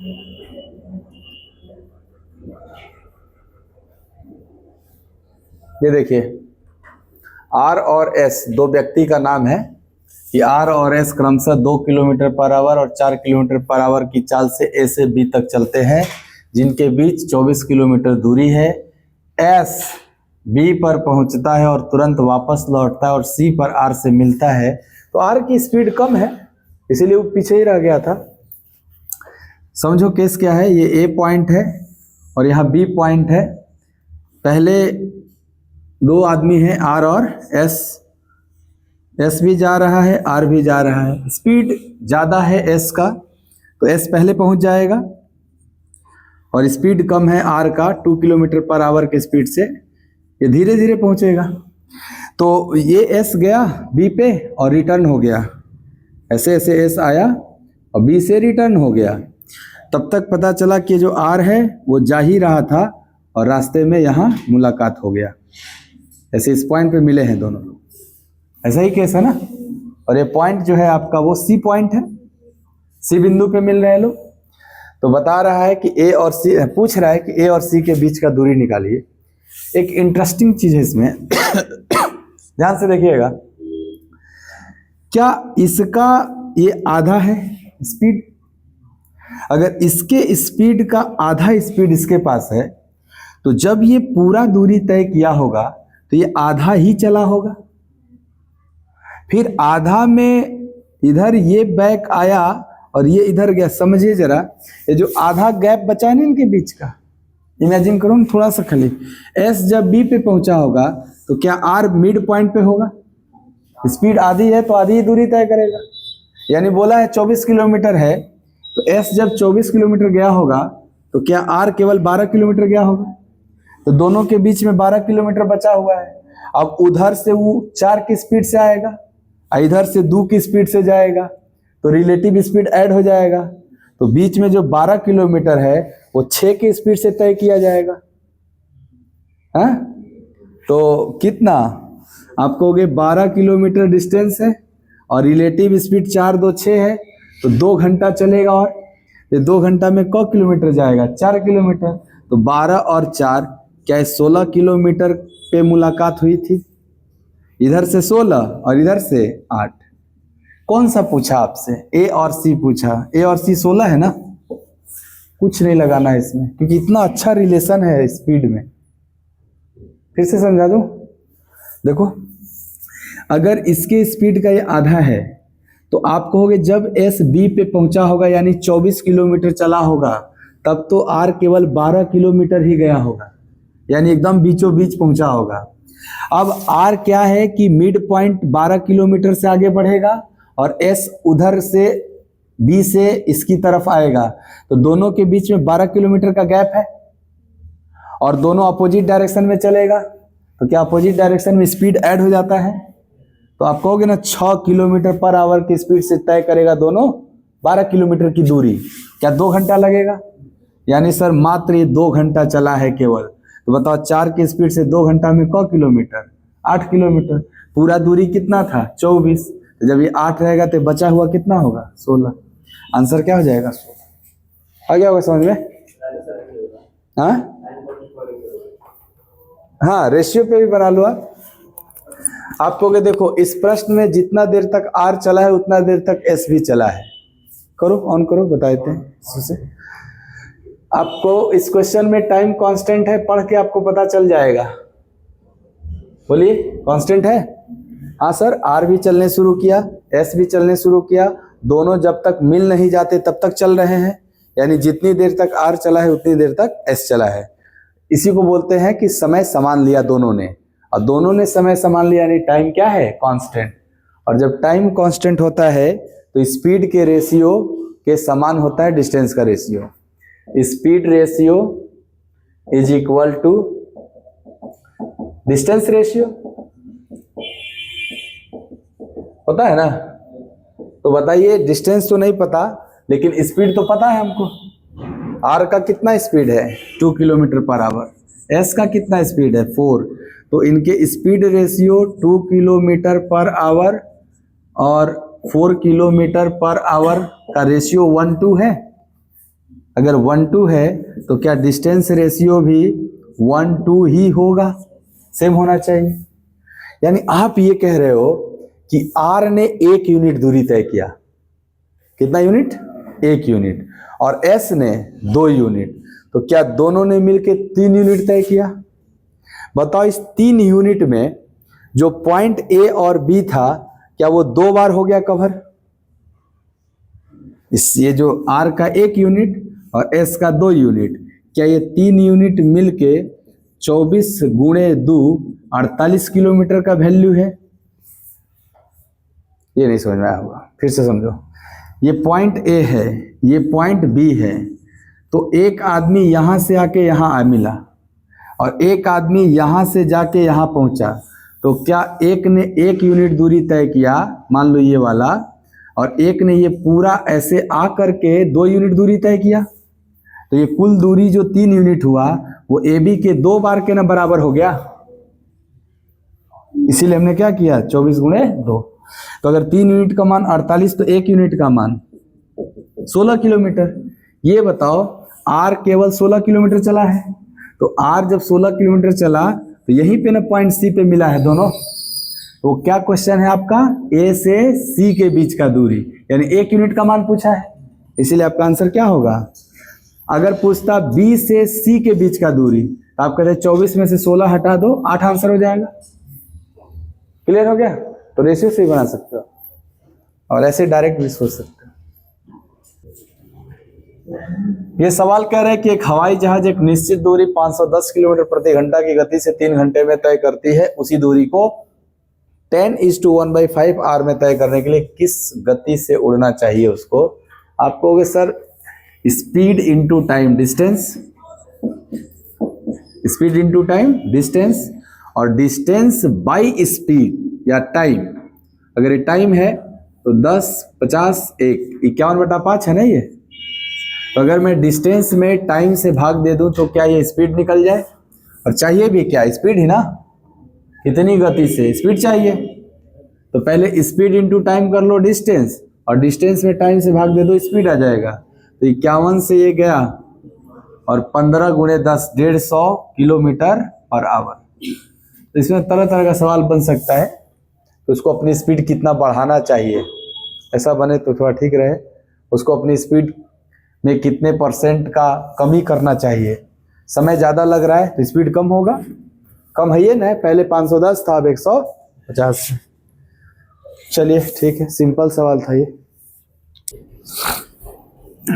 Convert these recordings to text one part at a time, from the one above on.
ये देखिए आर और एस दो व्यक्ति का नाम है कि आर और एस क्रमशः 2 किलोमीटर पर आवर और 4 किलोमीटर पर आवर की चाल से ए से बी तक चलते हैं, जिनके बीच 24 किलोमीटर दूरी है। एस बी पर पहुंचता है और तुरंत वापस लौटता है और सी पर आर से मिलता है। तो आर की स्पीड कम है, इसीलिए वो पीछे ही रह गया था। समझो केस क्या है, ये ए पॉइंट है और यहाँ बी पॉइंट है। पहले दो आदमी हैं आर और एस, एस भी जा रहा है आर भी जा रहा है। स्पीड ज़्यादा है एस का तो एस पहले पहुंच जाएगा और स्पीड कम है आर का 2 किलोमीटर पर आवर के स्पीड से, ये धीरे धीरे पहुंचेगा। तो ये एस गया बी पे और रिटर्न हो गया, ऐसे ऐसे एस आया और बी से रिटर्न हो गया। तब तक पता चला कि जो आर है वो जा ही रहा था और रास्ते में यहाँ मुलाकात हो गया। ऐसे इस पॉइंट पे मिले हैं दोनों, ऐसा ही केस है ना। और ये पॉइंट जो है आपका वो सी पॉइंट है, सी बिंदु पे मिल रहे हैं लोग। तो बता रहा है कि ए और सी, पूछ रहा है कि ए और सी के बीच का दूरी निकालिए। एक इंटरेस्टिंग चीज है इसमें ध्यान से देखिएगा, क्या इसका ये आधा है स्पीड? अगर इसके स्पीड का आधा स्पीड इसके पास है तो जब ये पूरा दूरी तय किया होगा तो ये आधा ही चला होगा। फिर आधा में इधर ये बैक आया और ये इधर गया। समझिए जरा, ये जो आधा गैप बचा है ना इनके बीच का, इमेजिन करो ना थोड़ा सा खाली। एस जब बी पे पहुंचा होगा तो क्या आर मिड पॉइंट पे होगा? स्पीड आधी है तो आधी ही दूरी तय करेगा। यानी बोला है 24 किलोमीटर है तो एस जब 24 किलोमीटर गया होगा तो क्या आर केवल 12 किलोमीटर गया होगा? तो दोनों के बीच में 12 किलोमीटर बचा हुआ है। अब उधर से वो 4 की स्पीड से आएगा, इधर से 2 की स्पीड से जाएगा, तो रिलेटिव स्पीड ऐड हो जाएगा। तो बीच में जो 12 किलोमीटर है वो 6 की स्पीड से तय किया जाएगा। हाँ, तो कितना आप कहोगे 12 किलोमीटर डिस्टेंस है और रिलेटिव स्पीड 4 2 6 है, तो 2 घंटा चलेगा। और ये 2 घंटा में क किलोमीटर जाएगा? 4 किलोमीटर। तो 12 और 4 क्या 16 किलोमीटर पे मुलाकात हुई थी? इधर से 16 और इधर से 8। कौन सा पूछा आपसे? ए और सी पूछा। ए और सी 16 है ना, कुछ नहीं लगाना है इसमें क्योंकि इतना अच्छा रिलेशन है स्पीड में। फिर से समझा दूं, देखो अगर इसके स्पीड का ये आधा है तो आप कहोगे जब एस बी पे पहुंचा होगा यानी 24 किलोमीटर चला होगा तब तो आर केवल 12 किलोमीटर ही गया होगा, यानी एकदम बीचों बीच पहुंचा होगा। अब आर क्या है कि मिड पॉइंट 12 किलोमीटर से आगे बढ़ेगा और एस उधर से बी से इसकी तरफ आएगा, तो दोनों के बीच में 12 किलोमीटर का गैप है और दोनों अपोजिट डायरेक्शन में चलेगा। तो क्या अपोजिट डायरेक्शन में स्पीड ऐड हो जाता है? तो आप कहोगे ना 6 किलोमीटर पर आवर की स्पीड से तय करेगा दोनों 12 किलोमीटर की दूरी, क्या 2 घंटा लगेगा? यानी सर मात्र ये 2 घंटा चला है केवल। तो बताओ 4 की स्पीड से 2 घंटा में क किलोमीटर? 8 किलोमीटर। पूरा दूरी कितना था? 24। तो जब ये 8 रहेगा तो बचा हुआ कितना होगा? 16। आंसर क्या हो जाएगा? 16। आ गया होगा समझ में? हाँ हाँ, रेशियो पे भी बना लो आप कहोगे देखो इस प्रश्न में जितना देर तक आर चला है उतना देर तक एस भी चला है। करो, ऑन करो, बता देते हैं। आपको इस क्वेश्चन में टाइम कांस्टेंट है, पढ़ के आपको पता चल जाएगा। बोलिए, कांस्टेंट है? हाँ सर, आर भी चलने शुरू किया, एस भी चलने शुरू किया, दोनों जब तक मिल नहीं जाते तब तक चल रहे हैं। यानी जितनी देर तक आर चला है उतनी देर तक एस चला है। इसी को बोलते हैं कि समय समान लिया दोनों ने, और दोनों ने समय समान लिया यानी टाइम क्या है? कांस्टेंट। और जब टाइम कांस्टेंट होता है तो स्पीड के रेशियो के समान होता है डिस्टेंस का ratio. Speed ratio is equal to distance ratio, पता है ना? तो बताइए, डिस्टेंस तो नहीं पता लेकिन स्पीड तो पता है हमको। आर का कितना स्पीड है? 2 किलोमीटर पर आवर। एस का कितना स्पीड है? 4। तो इनके speed ratio 2 kilometre per hour और 4 किलोमीटर पर आवर का रेशियो 1:2 है। अगर 1:2 है तो क्या डिस्टेंस रेशियो भी 1:2 ही होगा, सेम होना चाहिए। यानी आप ये कह रहे हो कि R ने 1 यूनिट दूरी तय किया, कितना यूनिट, 1 यूनिट, और S ने 2 यूनिट, तो क्या दोनों ने मिलकर 3 यूनिट तय किया। बताओ इस 3 यूनिट में जो पॉइंट A और B था क्या वो 2 बार हो गया कवर। इस ये जो R का 1 यूनिट और S का 2 यूनिट, क्या ये 3 यूनिट मिलके 24 गुणे 2 48 किलोमीटर का वैल्यू है। ये नहीं समझ में आया होगा, फिर से समझो। ये पॉइंट A है, ये पॉइंट B है, तो एक आदमी यहां से आके यहां आ मिला और एक आदमी यहां से जाके यहां पहुंचा, तो क्या एक ने 1 यूनिट दूरी तय किया, मान लो ये वाला, और एक ने ये पूरा ऐसे आ करके 2 यूनिट दूरी तय किया, तो ये कुल दूरी जो 3 यूनिट हुआ वो AB के 2 बार के ना बराबर हो गया। इसीलिए हमने क्या किया, 24 गुणे 2। तो अगर 3 यूनिट का मान 48 तो 1 यूनिट का मान 16 किलोमीटर। ये बताओ R केवल 16 किलोमीटर चला है, तो R जब 16 किलोमीटर चला तो यहीं पे ना पॉइंट C पे मिला है दोनों। तो क्या क्वेश्चन है आपका, A से C के बीच का दूरी, यानी 1 यूनिट का मान पूछा है, इसीलिए आपका आंसर क्या होगा। अगर पूछता B से C के बीच का दूरी तो आप कहते 24 में से 16 हटा दो, 8 आंसर हो जाएगा। क्लियर हो गया। तो रेशियो से ही बना सकते हो और ऐसे डायरेक्ट भी सोच सकते हो। ये सवाल कह रहे हैं कि एक हवाई जहाज एक निश्चित दूरी 510 किलोमीटर प्रति घंटा की गति से 3 घंटे में तय करती है, उसी दूरी को 10:1/5 R में तय करने के लिए किस गति से उड़ना चाहिए उसको। आप कहोगे sir speed into time distance, speed into time distance, और डिस्टेंस बाई स्पीड या टाइम। अगर ये टाइम है तो 10, 50, 1, 51/5 है ना ये। तो अगर मैं डिस्टेंस में टाइम से भाग दे दूं तो क्या ये स्पीड निकल जाए, और चाहिए भी क्या, स्पीड ही ना, कितनी गति से स्पीड चाहिए। तो पहले स्पीड इंटू टाइम कर लो डिस्टेंस, और डिस्टेंस में टाइम से भाग दे दो, स्पीड आ जाएगा। तो 51 से ये गया और 15 गुणे 10 150 किलोमीटर पर आवर। तो इसमें तरह तरह का सवाल बन सकता है, तो उसको अपनी स्पीड कितना बढ़ाना चाहिए, ऐसा बने तो थोड़ा ठीक रहे। उसको अपनी स्पीड में कितने % का कमी करना चाहिए, समय ज़्यादा लग रहा है तो स्पीड कम होगा, कम है ये ना, पहले 510 था अब 150। चलिए ठीक है, सिंपल सवाल था ये।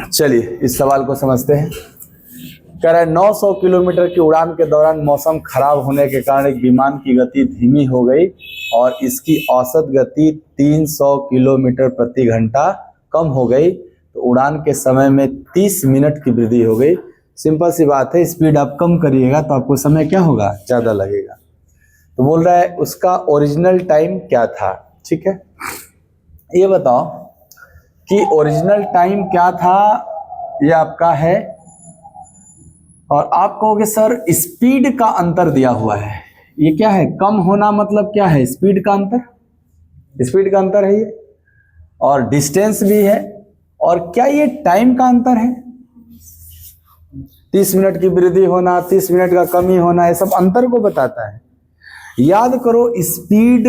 चलिए इस सवाल को समझते हैं। कह रहा है 900 किलोमीटर की उड़ान के दौरान मौसम खराब होने के कारण एक विमान की गति धीमी हो गई और इसकी औसत गति 300 किलोमीटर प्रति घंटा कम हो गई, तो उड़ान के समय में 30 मिनट की वृद्धि हो गई। सिंपल सी बात है, स्पीड आप कम करिएगा तो आपको समय क्या होगा, ज़्यादा लगेगा। तो बोल रहा है उसका ओरिजिनल टाइम क्या था। ठीक है, ये बताओ कि ओरिजिनल टाइम क्या था, ये आपका है। और आप कहोगे सर स्पीड का अंतर दिया हुआ है, ये क्या है, कम होना मतलब क्या है, स्पीड का अंतर, स्पीड का अंतर है ये, और डिस्टेंस भी है, और क्या ये टाइम का अंतर है, 30 मिनट की वृद्धि होना, 30 मिनट का कमी होना, ये सब अंतर को बताता है। याद करो स्पीड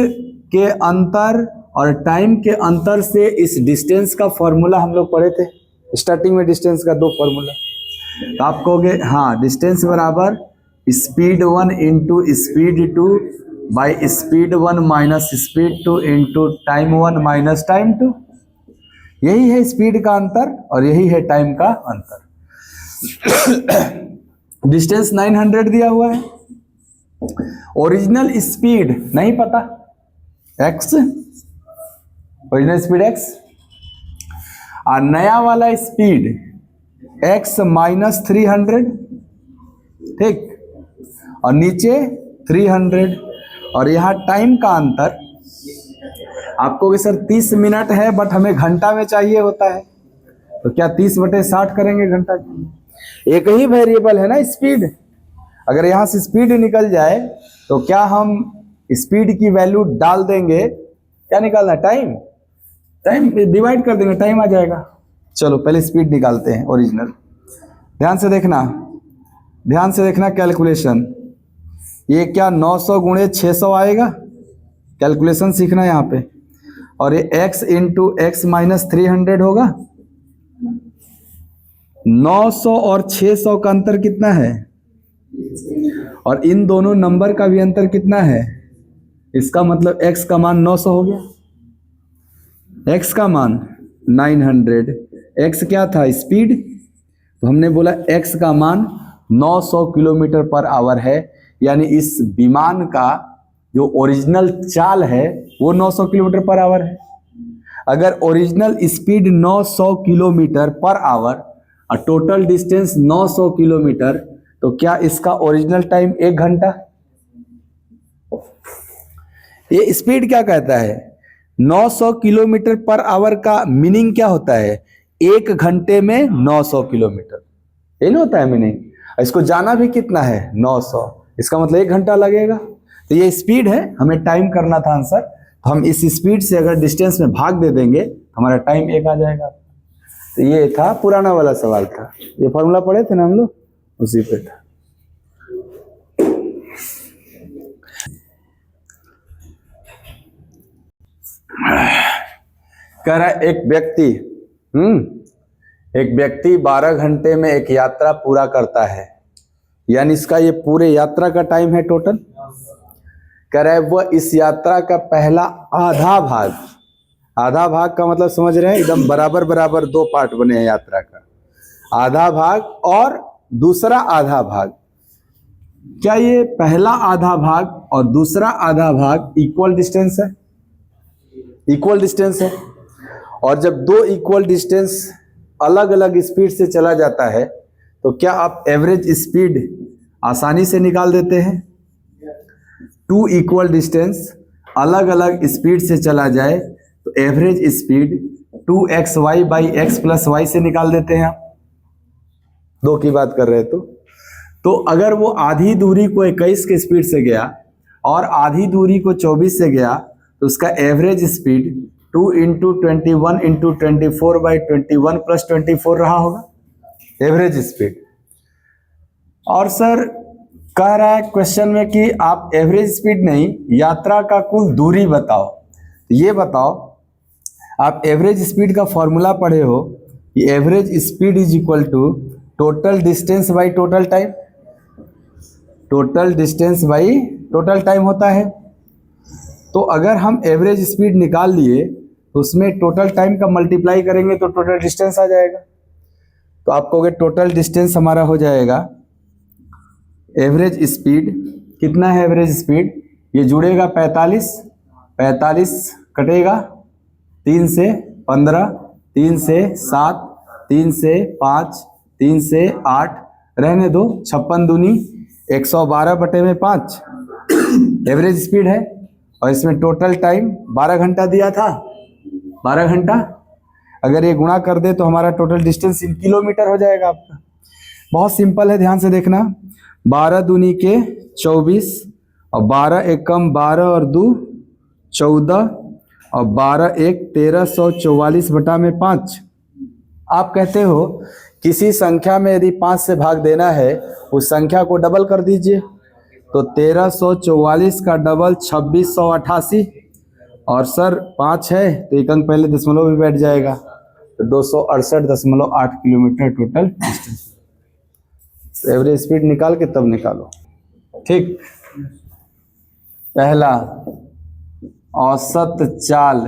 के अंतर और टाइम के अंतर से इस डिस्टेंस का फॉर्मूला हम लोग पढ़े थे स्टार्टिंग में, डिस्टेंस का 2 फॉर्मूला। तो आप कहोगे हाँ, डिस्टेंस बराबर speed 1 into speed 2 by speed 1 minus speed 2 into time 1 minus time 2। यही है स्पीड का अंतर और यही है टाइम का अंतर। डिस्टेंस 900 दिया हुआ है, ओरिजिनल स्पीड नहीं पता, x, ओरिजिनल स्पीड x, और नया वाला स्पीड x माइनस 300, ठीक, और नीचे 300, और यहाँ टाइम का अंतर आपको कि सर 30 मिनट है बट हमें घंटा में चाहिए होता है, तो क्या 30/60 करेंगे घंटा। एक ही वेरिएबल है ना स्पीड, अगर यहाँ से स्पीड निकल जाए तो क्या हम स्पीड की वैल्यू डाल देंगे, क्या निकालना, टाइम, टाइम डिवाइड कर देंगे, टाइम आ जाएगा। चलो पहले स्पीड निकालते हैं ओरिजिनल। ध्यान से देखना, ध्यान से देखना कैलकुलेशन। ये क्या 900 गुणे 600 आएगा, कैलकुलेशन सीखना यहाँ पे। और ये x इंटू एक्स माइनस 300 होगा। 900 और 600 का अंतर कितना है, और इन दोनों नंबर का भी अंतर कितना है। इसका मतलब x का मान 900 हो गया, x का मान 900। x क्या था, स्पीड, तो हमने बोला x का मान 900 किलोमीटर पर आवर है। यानी इस विमान का जो ओरिजिनल चाल है वो 900 किलोमीटर पर आवर है। अगर original speed 900 kilometre per hour और टोटल डिस्टेंस 900 किलोमीटर, तो क्या इसका ओरिजिनल टाइम 1 घंटा। ये स्पीड क्या कहता है, 900 किलोमीटर पर आवर का मीनिंग क्या होता है, 1 घंटे में 900 किलोमीटर, ये नहीं होता है मीनिंग। इसको जाना भी कितना है 900, इसका मतलब 1 घंटा लगेगा। तो ये स्पीड है, हमें टाइम करना था आंसर। तो हम इस स्पीड से अगर डिस्टेंस में भाग दे देंगे तो हमारा टाइम 1 आ जाएगा। तो ये था पुराना वाला सवाल था, ये फॉर्मूला पढ़े थे ना हम लोग, उसी पे था। कह रहा है एक व्यक्ति 12 घंटे में एक यात्रा पूरा करता है, यानी इसका ये पूरे यात्रा का टाइम है टोटल। कह रहा है वह इस यात्रा का पहला आधा भाग, आधा भाग का मतलब समझ रहे हैं, एकदम बराबर बराबर 2 पार्ट बने हैं यात्रा का, आधा भाग और दूसरा आधा भाग। क्या ये पहला आधा भाग और दूसरा आधा भाग इक्वल डिस्टेंस है, इक्वल डिस्टेंस है। और जब 2 इक्वल डिस्टेंस अलग अलग स्पीड से चला जाता है तो क्या आप एवरेज स्पीड आसानी से निकाल देते हैं। 2 इक्वल डिस्टेंस अलग अलग स्पीड से चला जाए तो average speed 2xy by X plus Y से निकाल देते हैं आप, 2 की बात कर रहे हैं तो अगर वो आधी दूरी को 21 के स्पीड से गया और आधी दूरी को 24 से गया तो उसका average speed 2 into 21 into 24 by 21 plus 24 रहा होगा, एवरेज स्पीड। और सर कह रहा है क्वेश्चन में कि आप एवरेज स्पीड नहीं, यात्रा का कुल दूरी बताओ। तो ये बताओ, आप एवरेज स्पीड का फॉर्मूला पढ़े हो, ये average speed is equal to total distance by total time, total distance by total time होता है। तो अगर हम एवरेज स्पीड निकाल लिए तो उसमें टोटल टाइम का मल्टीप्लाई करेंगे तो टोटल डिस्टेंस आ जाएगा। तो आप कहोगे टोटल डिस्टेंस हमारा हो जाएगा एवरेज स्पीड, कितना है एवरेज स्पीड, ये जुड़ेगा 45, 45 कटेगा 3 से 15, 3 से 7, 3 से 5, 3 से 8, रहने दो 56 दूनी 112 बटे में 5 एवरेज स्पीड है। और इसमें टोटल टाइम 12 घंटा दिया था, 12 घंटा। अगर ये गुणा कर दे तो हमारा टोटल डिस्टेंस इन किलोमीटर हो जाएगा आपका। बहुत सिंपल है, ध्यान से देखना। 12 दूनी के 24 और 12 एकम 12 और 2 14 और 12 एक 1344 बटा में 5। आप कहते हो किसी संख्या में यदि 5 से भाग देना है उस संख्या को डबल कर दीजिए, तो 1344 का डबल 2688। और सर 5 है तो एक अंक पहले दशमलव भी बैठ जाएगा, तो 268.8 kilometre total distance. Average speed निकाल के तब निकालो, ठीक। पहला औसत चाल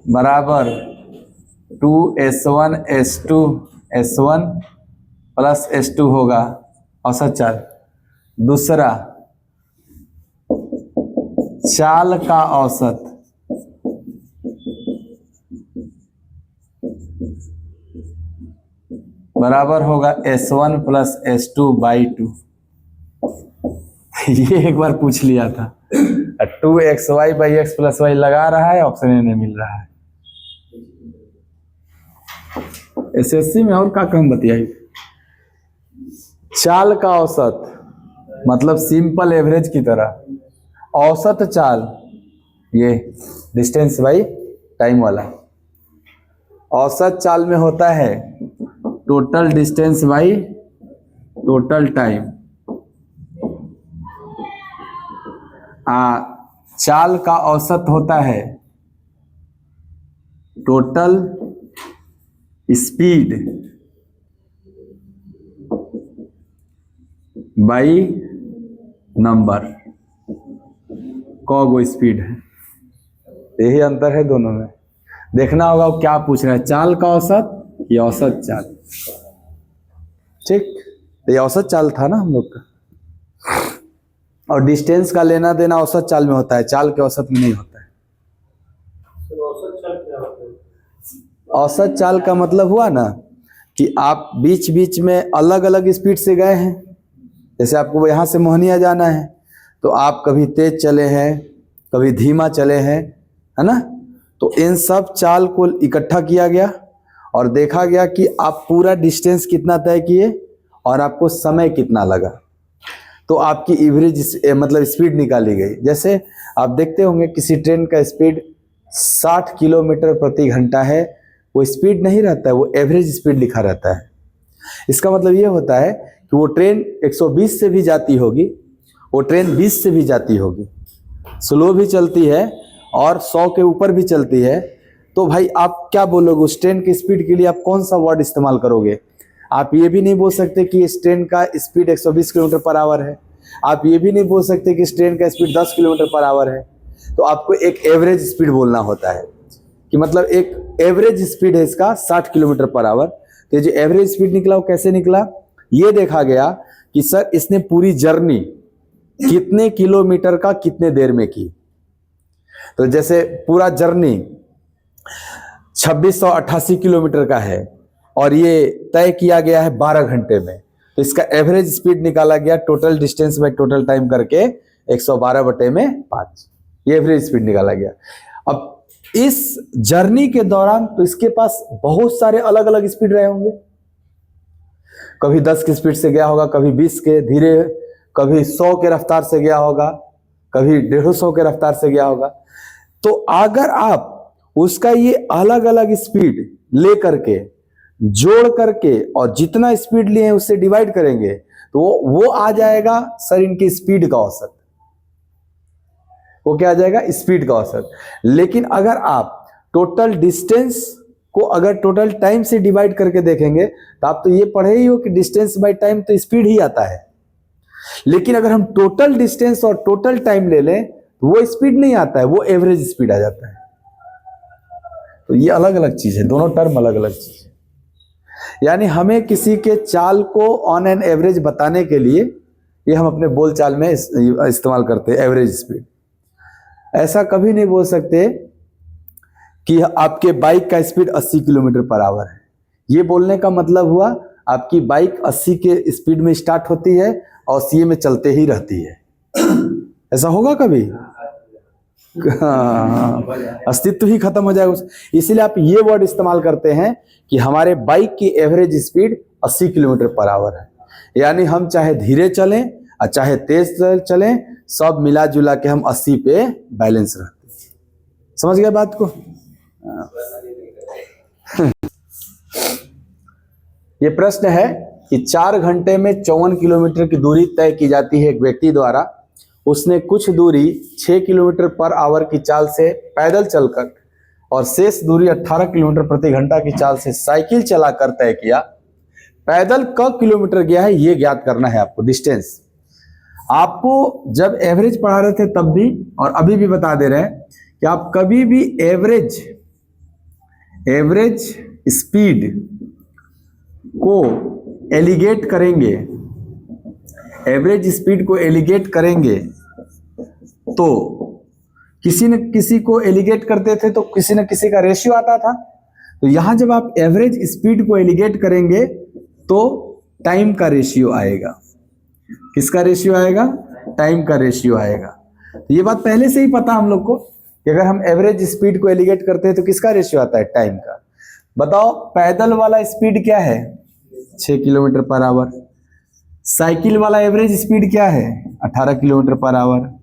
बराबर 2s1 s2 s1 plus s2 होगा औसत चाल। दूसरा चाल का औसत बराबर होगा s1 प्लस s2 बाई 2। ये एक बार पूछ लिया था, 2xy by X plus Y लगा रहा है, ऑप्शन ए नहीं मिल रहा है। एसएससी में और क्या कम बतियाई। चाल का औसत मतलब सिंपल एवरेज की तरह, औसत चाल ये डिस्टेंस बाई टाइम वाला। औसत चाल में होता है total distance by total time. चाल का औसत होता है टोटल स्पीड बाई नंबर। कौगो स्पीड है, यही अंतर है दोनों में। देखना होगा वो क्या पूछ रहा है, चाल का औसत या औसत चाल। ठीक, ये औसत चाल था ना हम लोग का। और डिस्टेंस का लेना देना औसत चाल में होता है, चाल के औसत में नहीं होता है। औसत चाल क्या होता है? औसत चाल का मतलब हुआ ना कि आप बीच बीच में अलग अलग स्पीड से गए हैं। जैसे आपको यहाँ से मोहनिया जाना है तो आप कभी तेज चले हैं, कभी धीमा चले हैं, है ना। तो इन सब चाल को इकट्ठा किया गया और देखा गया कि आप पूरा डिस्टेंस कितना तय किए और आपको समय कितना लगा। तो आपकी एवरेज मतलब स्पीड निकाली गई। जैसे आप देखते होंगे किसी ट्रेन का स्पीड 60 किलोमीटर प्रति घंटा है, वो स्पीड नहीं रहता है, वो एवरेज स्पीड लिखा रहता है। इसका मतलब ये होता है कि वो ट्रेन 120 से भी जाती होगी, वो ट्रेन 20 से भी जाती होगी, स्लो भी चलती है और 100 के ऊपर भी चलती है। तो भाई आप क्या बोलोगे, उस ट्रेन की स्पीड के लिए आप कौन सा वर्ड इस्तेमाल करोगे? आप ये भी नहीं बोल सकते कि इस ट्रेन का स्पीड 120 किलोमीटर पर आवर है। आप ये भी नहीं बोल सकते कि इस ट्रेन का स्पीड 10 किलोमीटर पर आवर है। तो आपको एक एवरेज स्पीड बोलना होता है कि मतलब एक एवरेज स्पीड है इसका 60 किलोमीटर पर आवर। तो ये जो एवरेज स्पीड निकला वो कैसे निकला? ये देखा गया कि सर इसने पूरी जर्नी कितने किलोमीटर का कितने देर में की। तो जैसे पूरा जर्नी 2688 किलोमीटर का है और ये तय किया गया है 12 घंटे में, तो इसका एवरेज स्पीड निकाला गया total distance by total time करके 112/5, ये एवरेज स्पीड निकाला गया। अब इस जर्नी के दौरान तो इसके पास बहुत सारे अलग अलग स्पीड रहे होंगे, कभी 10 की स्पीड से गया होगा, कभी 20 के धीरे, कभी 100 के रफ्तार से गया होगा, कभी 150 के रफ्तार से गया होगा। तो अगर आप उसका ये अलग अलग स्पीड ले करके जोड़ करके और जितना स्पीड लिए हैं उससे डिवाइड करेंगे तो वो आ जाएगा सर इनकी स्पीड का औसत। वो क्या आ जाएगा? स्पीड का औसत। लेकिन अगर आप टोटल डिस्टेंस को अगर टोटल टाइम से डिवाइड करके देखेंगे तो आप तो ये पढ़े ही हो कि डिस्टेंस बाय टाइम तो स्पीड ही आता है। लेकिन अगर हम टोटल डिस्टेंस और टोटल टाइम ले लें तो वो स्पीड नहीं आता है, वो एवरेज स्पीड आ जाता है। तो ये अलग अलग चीज है, दोनों टर्म अलग अलग चीज है। यानी हमें किसी के चाल को ऑन एन एवरेज बताने के लिए ये हम अपने बोल चाल में इस्तेमाल करते हैं एवरेज स्पीड। ऐसा कभी नहीं बोल सकते कि आपके बाइक का स्पीड 80 किलोमीटर पर आवर है। ये बोलने का मतलब हुआ आपकी बाइक 80 के स्पीड में स्टार्ट होती है और 80 में चलते ही रहती है। ऐसा होगा कभी? अस्तित्व ही खत्म हो जाएगा। इसीलिए आप ये वर्ड इस्तेमाल करते हैं कि हमारे बाइक की average speed 80 kilometre per hour है। यानी हम चाहे धीरे चलें और चाहे तेज चलें, सब मिला जुला के हम 80 पे बैलेंस रहते हैं। समझ गए बात को? ये प्रश्न है कि 4 घंटे में 54 किलोमीटर की दूरी तय की जाती है एक व्यक्ति द्वारा। उसने कुछ दूरी 6 किलोमीटर पर आवर की चाल से पैदल चलकर और शेष दूरी 18 किलोमीटर प्रति घंटा की चाल से साइकिल चलाकर तय किया। पैदल क किलोमीटर गया है ये ज्ञात करना है आपको, डिस्टेंस। आपको जब एवरेज पढ़ा रहे थे तब भी और अभी भी बता दे रहे हैं कि आप कभी भी एवरेज स्पीड को एलिगेट करेंगे, एवरेज स्पीड को एलिगेट करेंगे तो किसी न किसी को एलिगेट करते थे तो किसी न किसी का रेशियो आता था। तो यहां जब आप एवरेज स्पीड को एलिगेट करेंगे तो टाइम का रेशियो आएगा। किसका रेशियो आएगा? टाइम का रेशियो आएगा। तो ये बात पहले से ही पता हम लोग को कि अगर हम एवरेज स्पीड को एलिगेट करते हैं तो किसका रेशियो आता है? टाइम का। बताओ पैदल वाला स्पीड क्या है? 6 किलोमीटर पर आवर। साइकिल वाला एवरेज स्पीड क्या है? 18 किलोमीटर पर आवर।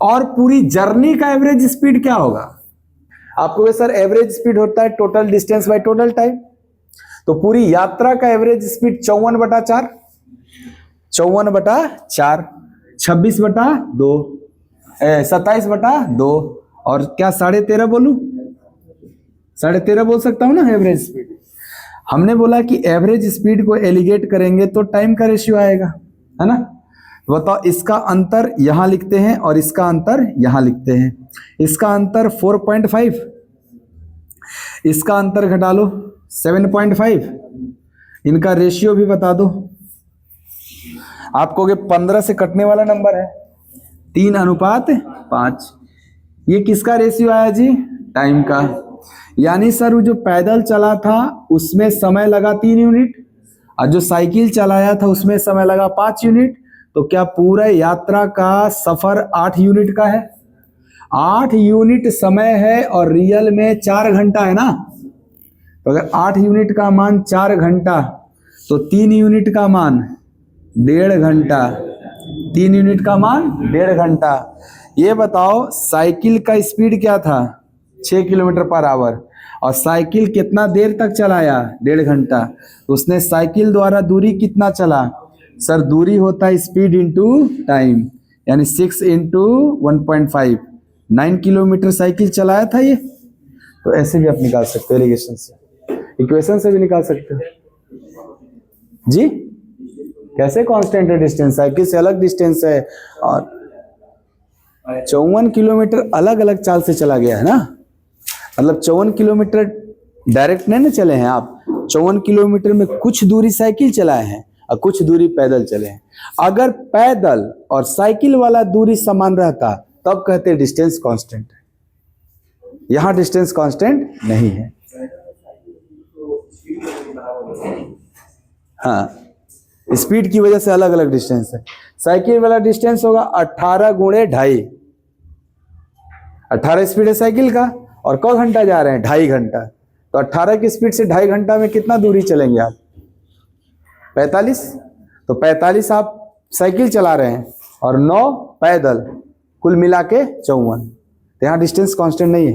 और पूरी जर्नी का एवरेज स्पीड क्या होगा? आपको सर एवरेज स्पीड होता है total distance by total time, तो पूरी यात्रा का एवरेज स्पीड 54/4, 54/4, 26/2, 27/2, और क्या 13.5 बोलूं? 13.5 बोल सकता हूं ना एवरेज स्पीड। हमने बोला कि एवरेज स्पीड को एलिगेट करेंगे तो टाइम का रेशियो आएगा, है ना। बताओ, इसका अंतर यहां लिखते हैं और इसका अंतर यहां लिखते हैं। इसका अंतर 4.5, इसका अंतर घटा लो 7.5, इनका रेशियो भी बता दो। आपको 15 से कटने वाला नंबर है 3:5। ये किसका रेशियो आया जी? टाइम का। यानी सर वो जो पैदल चला था उसमें समय लगा 3 यूनिट, और जो साइकिल चलाया था उसमें समय लगा 5 यूनिट। तो क्या पूरा यात्रा का सफर 8 यूनिट का है? 8 यूनिट समय है और रियल में 4 घंटा है ना। तो अगर 8 यूनिट का मान 4 घंटा, तो 3 यूनिट का मान 1.5 घंटा। 3 यूनिट का मान 1.5 घंटा। ये बताओ, साइकिल का स्पीड क्या था? 6 किलोमीटर/आवर, और साइकिल कितना देर तक चलाया? 1.5 घंटा। तो उसने साइकिल द्वारा दूरी कितना चला? सर दूरी होता है स्पीड इंटू टाइम, यानी 6 × 1.5, 9 किलोमीटर साइकिल चलाया था ये। तो ऐसे भी आप निकाल सकते हो, एलिगेशन से, इक्वेशन से भी निकाल सकते हो जी। कैसे कांस्टेंट है डिस्टेंस? साइकिल से अलग डिस्टेंस है, और 54 किलोमीटर अलग अलग चाल से चला गया है ना। मतलब 54 किलोमीटर डायरेक्ट नहीं ना चले हैं आप, 54 किलोमीटर में कुछ दूरी साइकिल चलाए हैं और कुछ दूरी पैदल चले हैं। अगर पैदल और साइकिल वाला दूरी समान रहता तब कहते डिस्टेंस कांस्टेंट है। यहां डिस्टेंस कांस्टेंट नहीं है। हाँ, स्पीड की वजह से अलग अलग डिस्टेंस है। साइकिल वाला डिस्टेंस होगा 18 × 2.5, 18 स्पीड है साइकिल का, और कौ घंटा जा रहे हैं? 2.5 घंटा। तो 18 की स्पीड से 2.5 घंटा में कितना दूरी चलेंगे आप? 45। तो 45 आप साइकिल चला रहे हैं और 9 पैदल, कुल मिला के 54। तो यहाँ डिस्टेंस कांस्टेंट नहीं है।